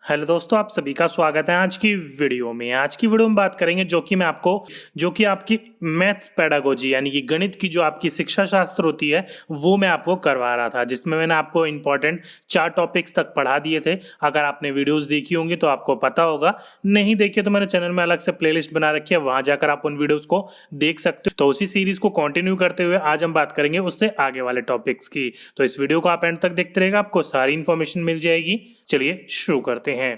Hello दोस्तों, आप सभी का स्वागत है आज की वीडियो में। आज की वीडियो में बात करेंगे जो कि आपकी मैथ्स पेडागोजी यानी कि गणित की जो आपकी शिक्षा शास्त्र होती है वो मैं आपको करवा रहा था, जिसमें मैंने आपको इंपॉर्टेंट 4 टॉपिक्स तक पढ़ा दिए थे। अगर आपने वीडियोस देखी होंगी तो आपको पता होगा, नहीं देखी तो मैंने चैनल में अलग से प्लेलिस्ट बना रखी है, वहां जाकर आप उन वीडियोस को देख सकते हो। तो उसी सीरीज को कंटिन्यू करते हुए आज हम बात करेंगे उससे आगे वाले टॉपिक्स की। तो इस वीडियो को आप एंड तक देखते रहेगा, आपको सारी इंफॉर्मेशन मिल जाएगी। चलिए शुरू करते हैं।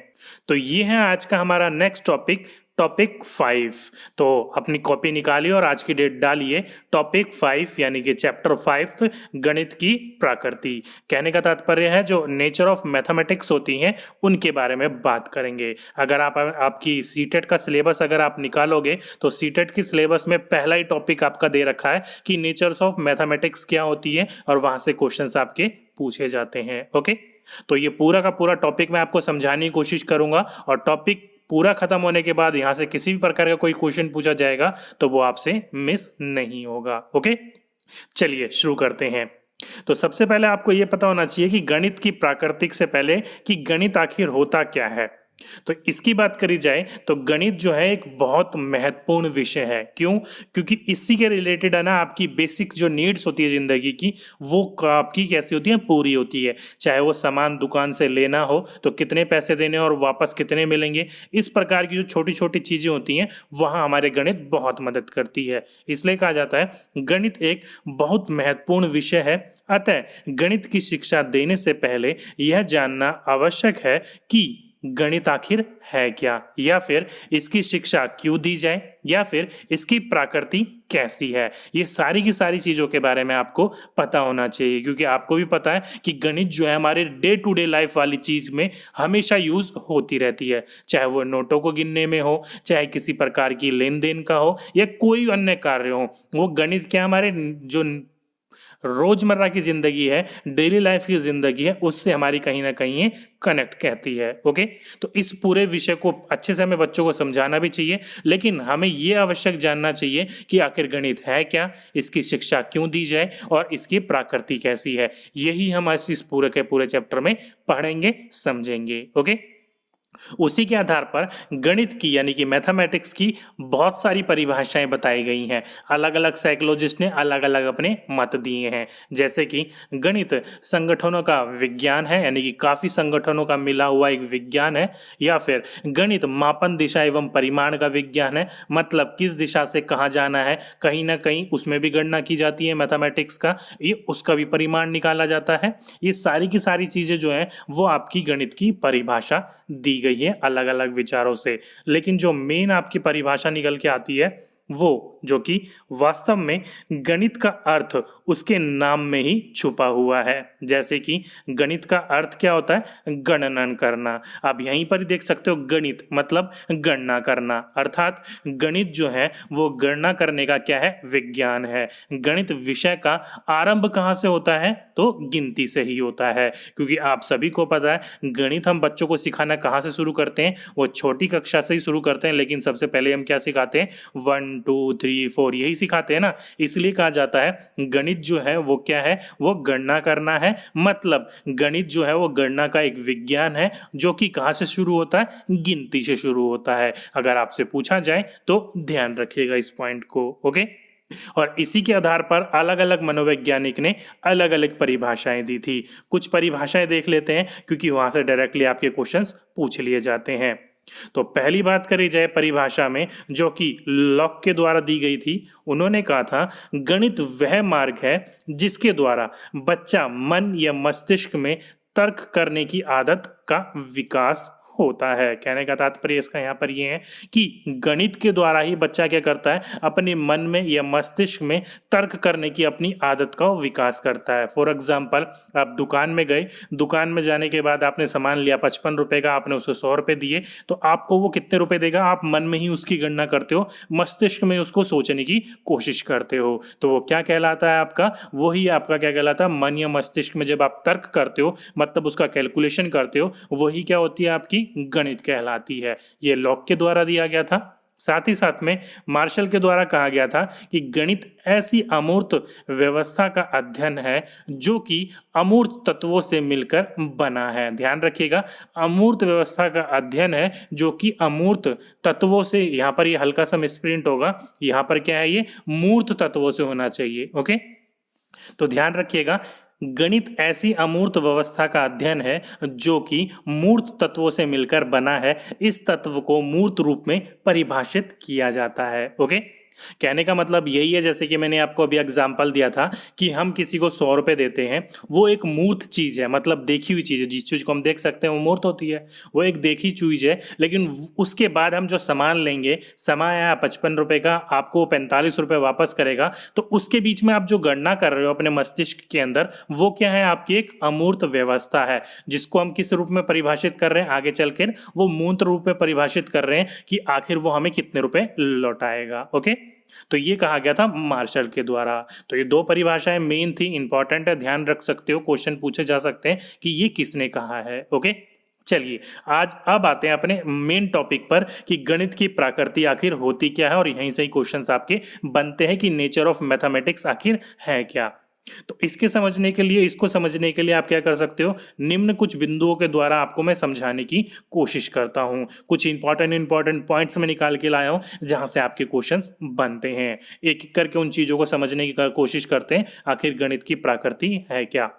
तो ये है आज का हमारा नेक्स्ट टॉपिक, टॉपिक 5। तो अपनी कॉपी निकालिए और आज की डेट डालिए। टॉपिक 5 यानी कि चैप्टर 5 गणित की प्रकृति। कहने का तात्पर्य है जो नेचर ऑफ मैथमेटिक्स होती हैं उनके बारे में बात करेंगे। अगर आपकी सीटेट का सिलेबस अगर आप निकालोगे तो सीटेट की सिलेबस में पहला ही टॉपिक आपका दे रखा है कि नेचर्स ऑफ मैथमेटिक्स क्या होती है, और वहां से क्वेश्चंस आपके पूछे जाते हैं। ओके, तो ये पूरा का पूरा टॉपिक मैं आपको समझाने की कोशिश करूंगा, और टॉपिक पूरा खत्म होने के बाद यहां से किसी भी प्रकार का कोई क्वेश्चन पूछा जाएगा तो वो आपसे मिस नहीं होगा। ओके, चलिए शुरू करते हैं। तो सबसे पहले आपको यह पता होना चाहिए कि गणित की प्राकृतिक से पहले कि गणित आखिर होता क्या है। तो इसकी बात करी जाए तो गणित जो है एक बहुत महत्वपूर्ण विषय है। क्यों? क्योंकि इसी के रिलेटेड है ना आपकी बेसिक जो नीड्स होती है जिंदगी की, वो आपकी कैसी होती है, पूरी होती है। चाहे वो सामान दुकान से लेना हो तो कितने पैसे देने और वापस कितने मिलेंगे, इस प्रकार की जो छोटी छोटी चीजें होती हैं वहां हमारे गणित बहुत मदद करती है। इसलिए कहा जाता है गणित एक बहुत महत्वपूर्ण विषय है। अतः गणित की शिक्षा देने से पहले यह जानना आवश्यक है कि गणित आखिर है क्या, या फिर इसकी शिक्षा क्यों दी जाए, या फिर इसकी प्रकृति कैसी है। ये सारी की सारी चीजों के बारे में आपको पता होना चाहिए, क्योंकि आपको भी पता है कि गणित जो है हमारे डे टू डे लाइफ वाली चीज में हमेशा यूज होती रहती है। चाहे वो नोटों को गिनने में हो, चाहे किसी प्रकार की लेन देन का हो, या कोई अन्य कार्य हो, वो गणित क्या हमारे जो रोजमर्रा की जिंदगी है, डेली लाइफ की जिंदगी है, उससे हमारी कहीं ना कहीं ये कनेक्ट कहती है। ओके, तो इस पूरे विषय को अच्छे से हमें बच्चों को समझाना भी चाहिए, लेकिन हमें यह आवश्यक जानना चाहिए कि आखिर गणित है क्या, इसकी शिक्षा क्यों दी जाए, और इसकी प्रकृति कैसी है। यही हम इस पूरे के पूरे चैप्टर में पढ़ेंगे, समझेंगे। ओके, उसी के आधार पर गणित की यानी कि मैथमेटिक्स की बहुत सारी परिभाषाएं बताई गई हैं। अलग अलग साइकोलॉजिस्ट ने अलग अलग अपने मत दिए हैं। जैसे कि गणित संगठनों का विज्ञान है, यानी कि काफी संगठनों का मिला हुआ एक विज्ञान है। या फिर गणित मापन, दिशा एवं परिमाण का विज्ञान है, मतलब किस दिशा से कहाँ जाना है, कहीं ना कहीं उसमें भी गणना की जाती है मैथमेटिक्स का, ये उसका भी परिमाण निकाला जाता है। ये सारी की सारी चीजें जो है वो आपकी गणित की परिभाषा दी गई है अलग अलग विचारों से। लेकिन जो मेन आपकी परिभाषा निकल के आती है वो, जो कि वास्तव में गणित का अर्थ उसके नाम में ही छुपा हुआ है। जैसे कि गणित का अर्थ क्या होता है, गणनन करना। आप यहीं पर ही देख सकते हो, गणित मतलब गणना करना, अर्थात गणित जो है वो गणना करने का क्या है, विज्ञान है। गणित विषय का आरंभ कहाँ से होता है, तो गिनती से ही होता है। क्योंकि आप सभी को पता है गणित हम बच्चों को सिखाना कहाँ से शुरू करते हैं, वो छोटी कक्षा से ही शुरू करते हैं। लेकिन सबसे पहले हम क्या सिखाते हैं, 1 2 3 4 यही सिखाते हैं ना। इसलिए कहा जाता है गणित जो है वो क्या है, वो गणना करना है। मतलब गणित जो है वो गणना का एक विज्ञान है, जो कि कहाँ से शुरू होता है, गिनती से शुरू होता है। अगर आपसे पूछा जाए तो ध्यान रखिएगा इस पॉइंट को। ओके, और इसी के आधार पर अलग अलग मनोवैज्ञानिक ने अलग अलग परिभाषाएं दी थी। कुछ परिभाषाएं देख लेते हैं, क्योंकि वहां से डायरेक्टली आपके क्वेश्चंस पूछ लिए जाते हैं। तो पहली बात करी जाए परिभाषा में, जो कि लॉक के द्वारा दी गई थी। उन्होंने कहा था गणित वह मार्ग है जिसके द्वारा बच्चा मन या मस्तिष्क में तर्क करने की आदत का विकास होता है। कहने का तात्पर्य इसका यहाँ पर ये है कि गणित के द्वारा ही बच्चा क्या करता है, अपने मन में या मस्तिष्क में तर्क करने की अपनी आदत का विकास करता है। फॉर एग्जाम्पल, आप दुकान में गए, दुकान में जाने के बाद आपने सामान लिया 55 रुपए का, आपने उसे 100 रुपए दिए, तो आपको वो कितने रुपए देगा, आप मन में ही उसकी गणना करते हो, मस्तिष्क में उसको सोचने की कोशिश करते हो। तो वो क्या कहलाता है आपका, वही आपका क्या कहलाता है, मन या मस्तिष्क में जब आप तर्क करते हो, मतलब उसका कैलकुलेशन करते हो, वही क्या होती है, आपकी गणित कहलाती है। ये लॉक के द्वारा दिया गया था। साथ ही साथ में मार्शल के द्वारा कहा गया था कि गणित ऐसी अमूर्त व्यवस्था का अध्ययन है जो कि अमूर्त तत्वों से मिलकर बना है। ध्यान रखिएगा, अमूर्त व्यवस्था का अध्ययन है जो कि अमूर्त तत्वों से, यहाँ पर ये हल्का सा मिसप्रिंट होगा, यहाँ पर क्या है, ये मूर्त तत्वों से होना चाहिए। ओके, तो ध्यान रखिएगा, गणित ऐसी अमूर्त व्यवस्था का अध्ययन है जो कि मूर्त तत्वों से मिलकर बना है। इस तत्व को मूर्त रूप में परिभाषित किया जाता है। ओके, कहने का मतलब यही है, जैसे कि मैंने आपको अभी एग्जांपल दिया था कि हम किसी को 100 रुपए देते हैं, वो एक मूर्त चीज है, मतलब देखी हुई चीज है। जिस चीज को हम देख सकते हैं वो मूर्त होती है, वो एक देखी चीज है। लेकिन उसके बाद हम जो सामान लेंगे, सामान आया 55 रुपए का, आपको 45 रुपए वापस करेगा, तो उसके बीच में आप जो गणना कर रहे हो अपने मस्तिष्क के अंदर, वो क्या है, आपकी एक अमूर्त व्यवस्था है, जिसको हम किस रूप में परिभाषित कर रहे हैं, आगे चलकर वो मूर्त रूप में परिभाषित कर रहे हैं कि आखिर वो हमें कितने रुपए लौटाएगा। ओके, तो ये कहा गया था मार्शल के द्वारा। तो ये दो परिभाषाएं मेन थी, इंपॉर्टेंट है, ध्यान रख सकते हो, क्वेश्चन पूछे जा सकते हैं कि ये किसने कहा है। ओके, चलिए आज अब आते हैं अपने मेन टॉपिक पर कि गणित की प्रकृति आखिर होती क्या है, और यहीं से ही क्वेश्चंस आपके बनते हैं कि नेचर ऑफ मैथमेटिक्स आखिर है क्या। तो इसको समझने के लिए आप क्या कर सकते हो, निम्न कुछ बिंदुओं के द्वारा आपको मैं समझाने की कोशिश करता हूं। कुछ इंपॉर्टेंट पॉइंट्स में निकाल के लाया हूं जहां से आपके क्वेश्चंस बनते हैं। एक एक करके उन चीजों को समझने की कोशिश करते हैं, आखिर गणित की प्रकृति है क्या।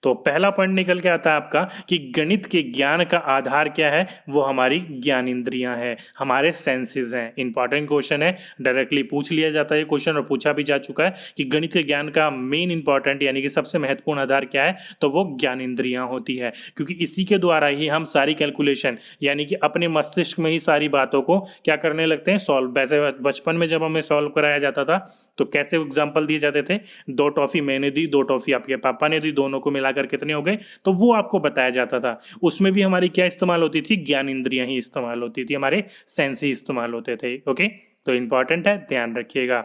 तो पहला पॉइंट निकल के आता है आपका कि गणित के ज्ञान का आधार क्या है, वो हमारी ज्ञान इंद्रियां हैं, हमारे सेंसेस हैं। इंपॉर्टेंट क्वेश्चन है, डायरेक्टली पूछ लिया जाता है क्वेश्चन, और पूछा भी जा चुका है कि गणित के ज्ञान का मेन इंपॉर्टेंट यानी कि सबसे महत्वपूर्ण आधार क्या है, तो वो ज्ञान इंद्रियां होती है, क्योंकि इसी के द्वारा ही हम सारी कैलकुलेशन यानी कि अपने मस्तिष्क में ही सारी बातों को क्या करने लगते हैं, सॉल्व। वैसे बचपन में जब हमें सॉल्व कराया जाता था तो कैसे एग्जाम्पल दिए जाते थे, 2 टॉफी मैंने दी, 2 टॉफी आपके पापा ने दी, दोनों को मिलाकर कितने हो गए, तो वो आपको बताया जाता था। उसमें भी हमारी क्या इस्तेमाल होती थी, ज्ञान इंद्रियां ही इस्तेमाल होती थी, हमारे सेंस ही इस्तेमाल होते थे। ओके, तो इंपॉर्टेंट है, ध्यान रखिएगा।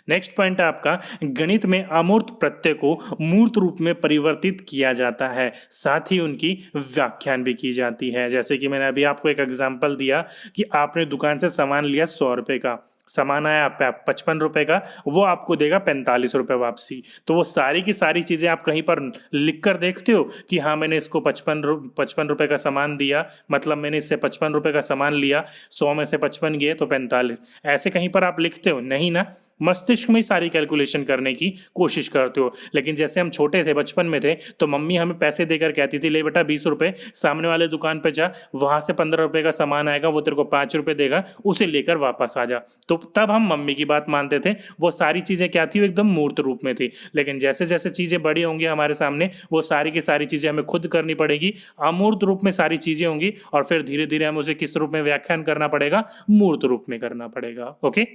नेक्स्ट पॉइंट है आपका, गणित में अमूर्त प्रत्यय को मूर्त रूप में परिवर्तित किया जाता है, साथ ही उनकी व्याख्यान भी की जाती है। जैसे कि मैंने अभी आपको एक एग्जांपल दिया कि आपने दुकान से सामान लिया 100 रुपए का, सामान आया 55 रुपए का, वो आपको देगा 45 रुपए वापसी। तो वो सारी की सारी चीजें आप कहीं पर लिख कर देखते हो कि हाँ मैंने इसको 55 रुपए का सामान दिया, मतलब मैंने इससे 55 रुपए का सामान लिया, 100 में से 55 गए तो 45, ऐसे कहीं पर आप लिखते हो नहीं ना, मस्तिष्क में ही सारी कैलकुलेशन करने की कोशिश करते हो। लेकिन जैसे हम छोटे थे, बचपन में थे, तो मम्मी हमें पैसे देकर कहती थी ले बेटा 20 रुपए, सामने वाले दुकान पे जा, वहां से 15 रुपए का सामान आएगा, वो तेरे को 5 रुपए देगा, उसे लेकर वापस आ जा। तो तब हम मम्मी की बात मानते थे, वो सारी चीजें क्या थी, वो एकदम मूर्त रूप में थी। लेकिन जैसे जैसे चीजें बड़ी होंगी हमारे सामने, वो सारी की सारी चीजें हमें खुद करनी पड़ेगी, अमूर्त रूप में सारी चीजें होंगी, और फिर धीरे धीरे हमें उसे किस रूप में व्याख्यान करना पड़ेगा, मूर्त रूप में करना पड़ेगा। ओके,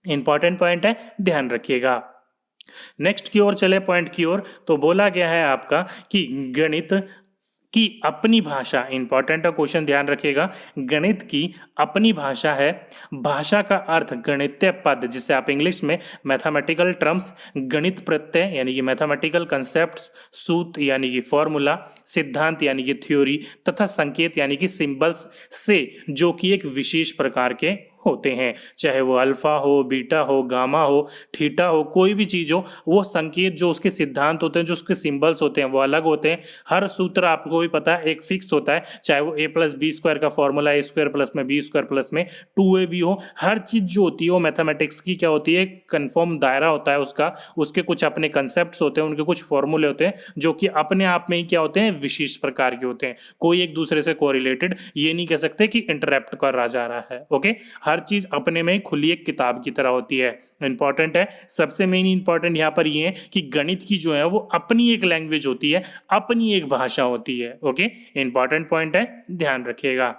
इंपॉर्टेंट पॉइंट है, ध्यान रखिएगा। नेक्स्ट की ओर चले, पॉइंट की ओर, तो बोला गया है आपका कि गणित की अपनी भाषा, इंपॉर्टेंट है क्वेश्चन, ध्यान रखिएगा, गणित की अपनी भाषा है। भाषा का अर्थ गणितीय पद, जिसे आप इंग्लिश में मैथमेटिकल टर्म्स, गणित प्रत्यय यानी कि मैथमेटिकल कंसेप्ट, सूत्र यानी कि फॉर्मूला, सिद्धांत यानी कि थ्योरी, तथा संकेत यानी कि सिंबल्स से, जो कि एक विशेष प्रकार के होते हैं, चाहे वो अल्फा हो, बीटा हो, गामा हो, थीटा हो, कोई भी चीज हो, वो संकेत जो उसके सिद्धांत होते हैं, जो उसके सिंबल्स होते हैं, वो अलग होते हैं। हर सूत्र आपको भी पता है एक फिक्स होता है, चाहे वो a + b² का फॉर्मूला a² + में b² + में 2ab हो, हर चीज जो होती है वो मैथमेटिक्स की क्या होती है, कंफर्म दायरा होता है उसका, उसके कुछ अपने कंसेप्ट होते हैं, उनके कुछ फॉर्मूले होते हैं, जो कि अपने आप में ही क्या होते हैं, विशेष प्रकार के होते हैं, कोई एक दूसरे से कोरिलेटेड ये नहीं कह सकते कि इंटरप्ट कर रहा जा रहा है। ओके, हर चीज अपने में खुली एक किताब की तरह होती है। इंपॉर्टेंट है, सबसे मेन इंपॉर्टेंट यहां पर ये है कि गणित की जो है वो अपनी एक लैंग्वेज होती है, अपनी एक भाषा होती है। ओके, इंपॉर्टेंट पॉइंट है, ध्यान रखिएगा।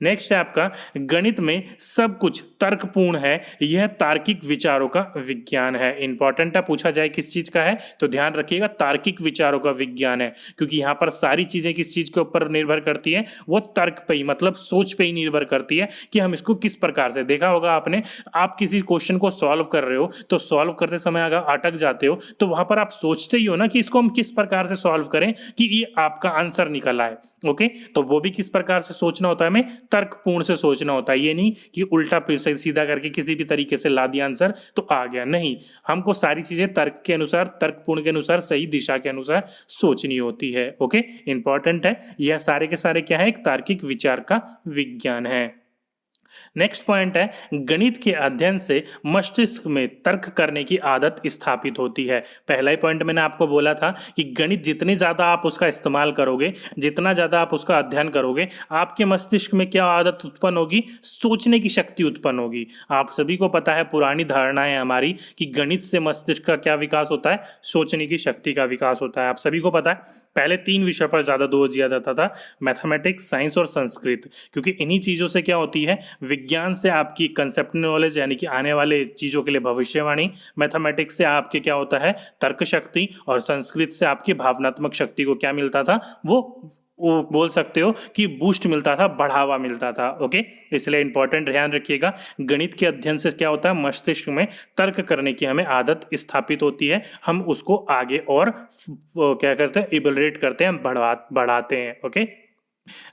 नेक्स्ट है आपका, गणित में सब कुछ तर्कपूर्ण है, यह तार्किक विचारों का विज्ञान है। इंपॉर्टेंट है, पूछा जाए किस चीज का है, तो ध्यान रखिएगा तार्किक विचारों का विज्ञान है, क्योंकि यहां पर सारी चीजें किस चीज के ऊपर निर्भर करती है, वो तर्क पे ही, मतलब सोच पे ही निर्भर करती है कि हम इसको किस प्रकार से, देखा होगा आपने, आप किसी क्वेश्चन को सॉल्व कर रहे हो तो सॉल्व करते समय अगर अटक जाते हो तो वहां पर आप सोचते ही हो ना कि इसको हम किस प्रकार से सॉल्व करें कि ये आपका आंसर निकल आए। ओके, तो वो भी किस प्रकार से सोचना होता है, हमें तर्कपूर्ण से सोचना होता है। ये नहीं कि उल्टा सीधा करके किसी भी तरीके से ला दिया आंसर तो आ गया, नहीं, हमको सारी चीजें तर्क के अनुसार, तर्कपूर्ण के अनुसार, सही दिशा के अनुसार सोचनी होती है। ओके, इंपॉर्टेंट है, यह सारे के सारे क्या है, एक तार्किक विचार का विज्ञान है। नेक्स्ट पॉइंट है, गणित के अध्ययन से मस्तिष्क में तर्क करने की आदत स्थापित होती है। पहला ही पॉइंट मैंने आपको बोला था कि गणित जितनी ज्यादा आप उसका इस्तेमाल करोगे, जितना ज्यादा आप उसका अध्ययन करोगे, आपके मस्तिष्क में क्या आदत उत्पन्न होगी, सोचने की शक्ति उत्पन्न होगी। आप सभी को पता है, पुरानी धारणा है हमारी कि गणित से मस्तिष्क का क्या विकास होता है, सोचने की शक्ति का विकास होता है। आप सभी को पता है पहले 3 विषय पर ज्यादा जोर दिया जाता था, मैथमेटिक्स, साइंस और संस्कृत, क्योंकि इन्हीं चीजों से क्या होती है, विज्ञान से आपकी कंसेप्ट नॉलेज यानी कि आने वाले चीजों के लिए भविष्यवाणी, मैथमेटिक्स से आपके क्या होता है, तर्क शक्ति, और संस्कृत से आपकी भावनात्मक शक्ति को क्या मिलता था, वो बोल सकते हो कि बूस्ट मिलता था, बढ़ावा मिलता था। ओके, इसलिए इंपॉर्टेंट ध्यान रखिएगा, गणित के अध्ययन से क्या होता है, मस्तिष्क में तर्क करने की हमें आदत स्थापित होती है, हम उसको आगे और क्या करते हैं, इवैल्यूएट करते हैं, बढ़ाते हैं। ओके,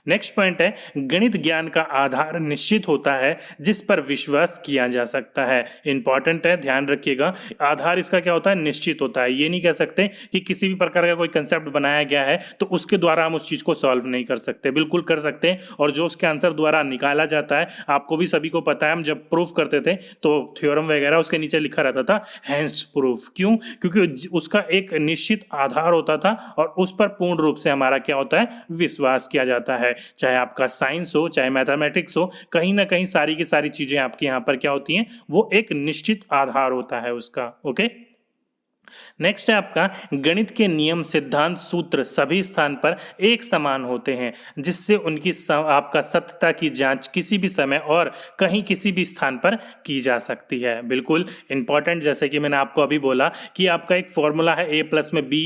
नेक्स्ट पॉइंट है, गणित ज्ञान का आधार निश्चित होता है जिस पर विश्वास किया जा सकता है। इंपॉर्टेंट है, ध्यान रखिएगा, आधार इसका क्या होता है, निश्चित होता है। ये नहीं कह सकते कि किसी भी प्रकार का कोई कंसेप्ट बनाया गया है तो उसके द्वारा हम उस चीज को सॉल्व नहीं कर सकते, बिल्कुल कर सकते हैं, और जो उसके आंसर द्वारा निकाला जाता है, आपको भी सभी को पता है, हम जब प्रूफ करते थे तो थ्योरम वगैरह उसके नीचे लिखा रहता था हेंस प्रूफ। क्यों? क्योंकि उसका एक निश्चित आधार होता था और उस पर पूर्ण रूप से हमारा क्या होता है, विश्वास किया जाता है। चाहे आपका साइंस हो, चाहे मैथमेटिक्स हो, कहीं ना कहीं सारी की सारी चीजें आपके यहां पर क्या होती हैं, वो एक निश्चित आधार होता है उसका। ओके, नेक्स्ट है आपका, गणित के नियम, सिद्धांत, सूत्र सभी स्थान पर एक समान होते हैं जिससे उनकी आपका सत्यता की जांच किसी भी समय और कहीं किसी भी स्थान पर की जा सकती है। बिल्कुल इंपॉर्टेंट, जैसे कि मैंने आपको अभी बोला कि आपका एक फॉर्मूला है a प्लस में b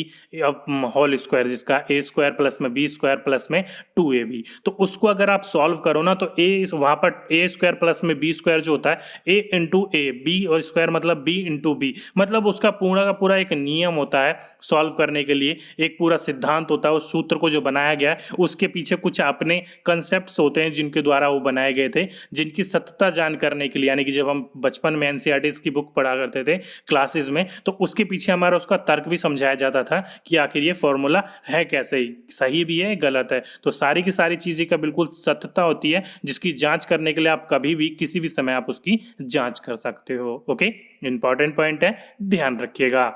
होल स्क्वायर, जिसका a स्क्वायर प्लस में b स्क्वायर प्लस में 2ab, तो उसको अगर आप सॉल्व करो ना तो वहां पर a स्क्वायर प्लस में b स्क्वायर जो होता है a इंटू a, b और स्क्वायर मतलब b इंटू b, मतलब उसका पूरा का पूरा एक नियम होता है सॉल्व करने के लिए, एक पूरा सिद्धांत होता है, उस सूत्र को जो बनाया गया है उसके पीछे कुछ अपने कंसेप्ट्स होते हैं जिनके द्वारा वो बनाए गए थे, जिनकी सत्यता जान करने के लिए, यानी कि जब हम बचपन में एनसीईआरटी की बुक पढ़ा करते थे क्लासेस में, तो उसके पीछे हमारा उसका तर्क भी समझाया जाता था कि आखिर ये फॉर्मूला है कैसे, सही भी है गलत है। तो सारी की सारी चीजें का बिल्कुल सत्यता होती है जिसकी जांच करने के लिए आप कभी भी किसी भी समय आप उसकी जांच कर सकते हो। ओके, इंपॉर्टेंट पॉइंट है, ध्यान रखिएगा।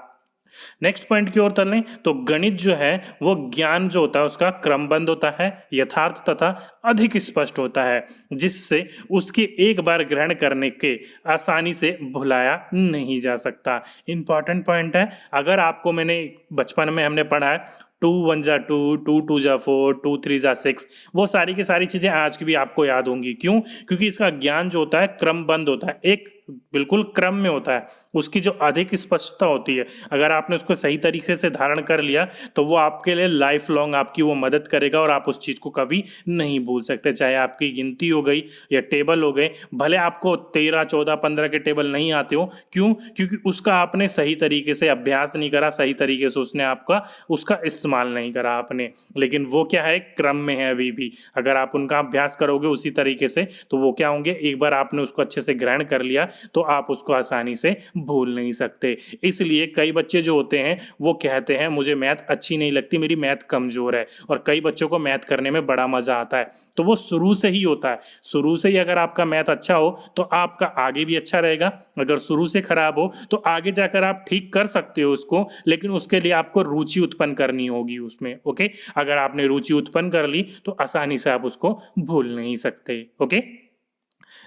नेक्स्ट पॉइंट की ओर चलें तो गणित जो है वो ज्ञान जो होता है उसका क्रमबद्ध होता है, यथार्थ तथा अधिक स्पष्ट होता है, जिससे उसके एक बार ग्रहण करने के आसानी से भुलाया नहीं जा सकता। इंपॉर्टेंट पॉइंट है, अगर आपको मैंने बचपन में हमने पढ़ा है 2 1 जा 2, 2 2 जा 4, 2 3 जा 6, वो सारी की सारी चीजें आज की भी आपको याद होंगी। क्यों? क्योंकि इसका ज्ञान जो होता है क्रमबद्ध होता है, एक बिल्कुल क्रम में होता है, उसकी जो अधिक स्पष्टता होती है, अगर आपने उसको सही तरीके से धारण कर लिया तो वो आपके लिए लाइफ लॉन्ग आपकी वो मदद करेगा और आप उस चीज को कभी नहीं भूल सकते। चाहे आपकी गिनती हो गई या टेबल हो गए, भले आपको 13 14 15 के टेबल नहीं आते हो, क्यों? क्योंकि उसका आपने सही तरीके से अभ्यास नहीं करा, सही तरीके से उसने आपका उसका इस्तेमाल नहीं करा आपने, लेकिन वो क्या है, क्रम में है अभी भी। अगर आप उनका अभ्यास करोगे उसी तरीके से तो वो क्या होंगे, एक बार आपने उसको अच्छे से ग्रहण कर लिया तो आप उसको आसानी से भूल नहीं सकते। इसलिए कई बच्चे जो होते हैं वो कहते हैं मुझे मैथ अच्छी नहीं लगती, मेरी मैथ कमजोर है, और कई बच्चों को मैथ करने में बड़ा मजा आता है। तो वो शुरू से ही होता है, शुरू से ही अगर आपका मैथ अच्छा हो तो आपका आगे भी अच्छा रहेगा, अगर शुरू से खराब हो तो आगे जाकर आप ठीक कर सकते हो उसको, लेकिन उसके लिए आपको रुचि उत्पन्न करनी होगी उसमें। ओके, अगर आपने रुचि उत्पन्न कर ली तो आसानी से आप उसको भूल नहीं सकते। ओके,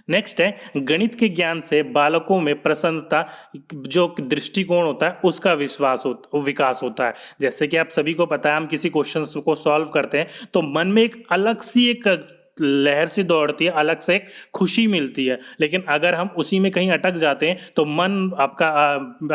नेक्स्ट है, गणित के ज्ञान से बालकों में प्रसन्नता, जो दृष्टिकोण होता है उसका विकास होता है। जैसे कि आप सभी को पता है, हम किसी क्वेश्चन को सॉल्व करते हैं तो मन में एक अलग सी एक लहर सी दौड़ती है, अलग से एक खुशी मिलती है, लेकिन अगर हम उसी में कहीं अटक जाते हैं तो मन आपका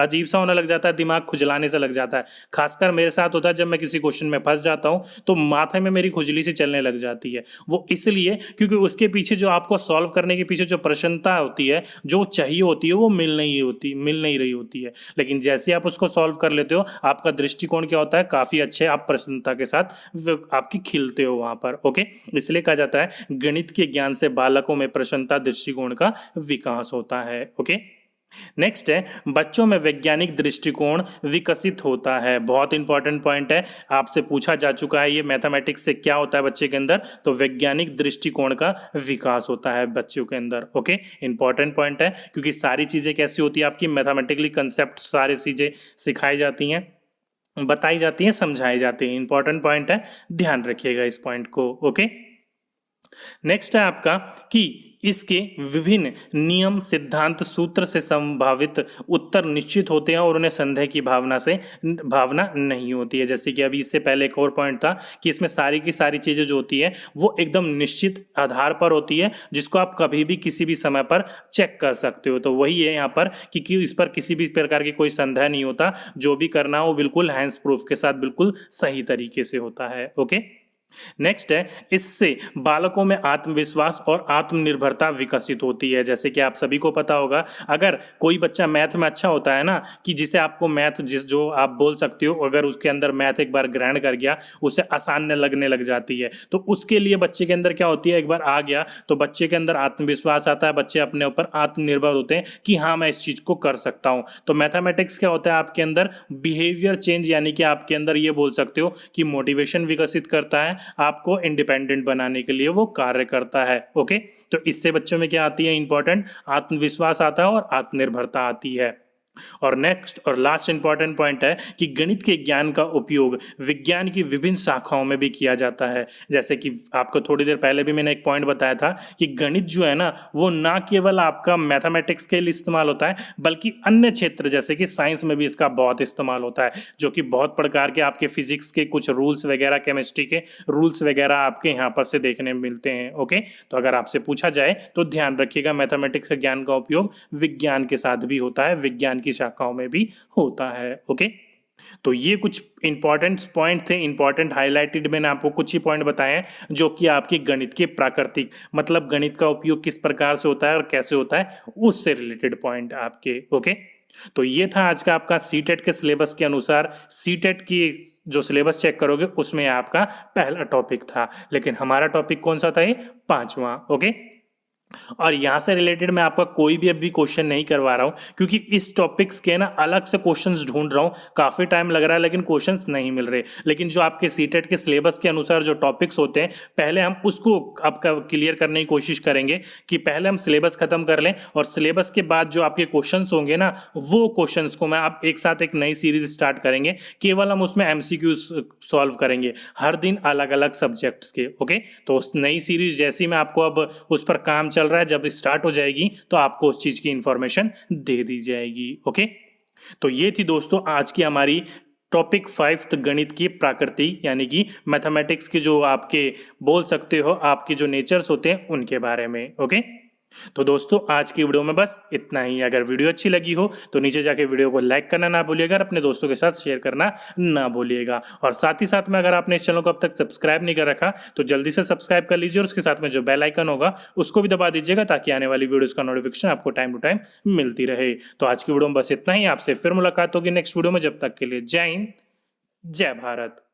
अजीब सा होने लग जाता है, दिमाग खुजलाने से लग जाता है। खासकर मेरे साथ होता है, जब मैं किसी क्वेश्चन में फंस जाता हूं तो माथे में मेरी खुजली सी चलने लग जाती है। वो इसलिए क्योंकि उसके पीछे जो आपको सॉल्व करने के पीछे जो प्रसन्नता होती है, जो चाहिए होती है, वो मिल नहीं रही होती है। लेकिन जैसे आप उसको सॉल्व कर लेते हो, आपका दृष्टिकोण क्या होता है, काफी अच्छे, आप प्रसन्नता के साथ आपकी खिलते हो वहां पर। ओके, इसलिए कहा जाता है है गणित के ज्ञान से बालकों में प्रसन्नता दृष्टिकोण का विकास होता है। ओके, नेक्स्ट है बच्चों में वैज्ञानिक दृष्टिकोण विकसित होता है। बहुत इंपॉर्टेंट पॉइंट है, आपसे पूछा जा चुका है ये मैथमेटिक्स से क्या होता है बच्चे के अंदर, तो वैज्ञानिक दृष्टिकोण का विकास होता है बच्चों के अंदर। ओके, इंपॉर्टेंट पॉइंट है क्योंकि सारी चीजें कैसी होती है आपकी मैथमेटिकली कंसेप्ट सारी चीजें सिखाई जाती हैं, बताई जाती हैं, समझाई जाती हैं। इंपॉर्टेंट पॉइंट है, ध्यान रखिएगा इस पॉइंट को। ओके, नेक्स्ट है आपका कि इसके विभिन्न नियम सिद्धांत सूत्र से संभावित उत्तर निश्चित होते हैं और उन्हें संदेह की भावना नहीं होती है। जैसे कि अभी इससे पहले एक और पॉइंट था कि इसमें सारी की सारी चीजें जो होती है वो एकदम निश्चित आधार पर होती है जिसको आप कभी भी किसी भी समय पर चेक कर सकते हो। तो वही है यहाँ पर कि इस पर किसी भी प्रकार की कोई संदेह नहीं होता, जो भी करना हो बिल्कुल हैंड्स प्रूफ के साथ बिल्कुल सही तरीके से होता है। ओके, नेक्स्ट है इससे बालकों में आत्मविश्वास और आत्मनिर्भरता विकसित होती है। जैसे कि आप सभी को पता होगा, अगर कोई बच्चा मैथ में अच्छा होता है ना, कि जिसे आपको मैथ जो आप बोल सकते हो, अगर उसके अंदर मैथ एक बार ग्रहण कर गया उसे आसान लगने लग जाती है, तो उसके लिए बच्चे के अंदर क्या होती है, एक बार आ गया तो बच्चे के अंदर आत्मविश्वास आता है, बच्चे अपने ऊपर आत्मनिर्भर होते हैं कि हाँ मैं इस चीज को कर सकता हूं। तो मैथमेटिक्स क्या होता है आपके अंदर, बिहेवियर चेंज, यानी कि आपके अंदर ये बोल सकते हो कि मोटिवेशन विकसित करता है, आपको इंडिपेंडेंट बनाने के लिए वो कार्य करता है। ओके, तो इससे बच्चों में क्या आती है, इंपॉर्टेंट आत्मविश्वास आता है और आत्मनिर्भरता आती है। और नेक्स्ट और लास्ट इंपॉर्टेंट पॉइंट है कि गणित के ज्ञान का उपयोग विज्ञान की विभिन्न शाखाओं में भी किया जाता है। जैसे कि आपको थोड़ी देर पहले भी मैंने एक पॉइंट बताया था कि गणित जो है ना वो ना केवल आपका मैथमेटिक्स के लिए इस्तेमाल होता है बल्कि अन्य क्षेत्र जैसे कि साइंस में भी इसका बहुत इस्तेमाल होता है, जो कि बहुत प्रकार के आपके फिजिक्स के कुछ रूल्स वगैरह, केमिस्ट्री के रूल्स वगैरह आपके यहाँ पर से देखने मिलते हैं। ओके, तो अगर आपसे पूछा जाए तो ध्यान रखिएगा मैथमेटिक्स के ज्ञान का उपयोग विज्ञान के साथ भी होता है, विज्ञान की शाखाओं में भी होता है। ओके, तो ये कुछ इंपॉर्टेंट पॉइंट थे, इंपॉर्टेंट हाईलाइटेड मैंने आपको कुछ ही पॉइंट बताए हैं जो कि आपकी गणित के प्राकृतिक मतलब गणित का उपयोग किस प्रकार से होता है और कैसे होता है उससे रिलेटेड पॉइंट आपके। ओके, तो ये था आज का आपका सीटेट के सिलेबस के अनुसार, सीटेट की जो सिलेबस चेक करोगे उसमें आपका पहला टॉपिक था, लेकिन हमारा टॉपिक कौन सा था, ये 5वां। ओके, और यहां से रिलेटेड मैं आपका कोई भी अभी क्वेश्चन नहीं करवा रहा हूं क्योंकि इस टॉपिक्स के ना अलग से क्वेश्चंस ढूंढ रहा हूं, काफी टाइम लग रहा है लेकिन क्वेश्चंस नहीं मिल रहे। लेकिन जो आपके सीटेट के सिलेबस के अनुसार जो टॉपिक्स होते हैं पहले हम उसको आपका क्लियर करने की कोशिश करेंगे कि पहले हम सिलेबस खत्म कर लें और सिलेबस के बाद जो आपके क्वेश्चन होंगे ना वो क्वेश्चन को मैं आप एक साथ एक नई सीरीज स्टार्ट करेंगे, केवल हम उसमें MCQ सॉल्व करेंगे हर दिन अलग अलग सब्जेक्ट्स के। ओके, तो उस नई सीरीज जैसी मैं आपको अब उस पर काम चल रहा है, जब स्टार्ट हो जाएगी तो आपको उस चीज की इंफॉर्मेशन दे दी जाएगी। ओके, तो ये थी दोस्तों आज की हमारी टॉपिक 5 गणित की प्रकृति, यानी कि मैथमेटिक्स के जो आपके बोल सकते हो आपके जो नेचर्स होते हैं उनके बारे में। ओके, तो दोस्तों आज की वीडियो में बस इतना ही। अगर वीडियो अच्छी लगी हो तो नीचे जाके वीडियो को लाइक करना ना भूलिएगा और अपने दोस्तों के साथ शेयर करना ना भूलिएगा। और साथ ही साथ में अगर आपने इस चैनल को अब तक सब्सक्राइब नहीं कर रखा तो जल्दी से सब्सक्राइब कर लीजिए और उसके साथ में जो बेल आइकन होगा उसको भी दबा दीजिएगा ताकि आने वाली वीडियोस का नोटिफिकेशन आपको टाइम टू टाइम मिलती रहे। तो आज की वीडियो में बस इतना ही, आपसे फिर मुलाकात होगी नेक्स्ट वीडियो में। जब तक के लिए जय हिंद, जय भारत।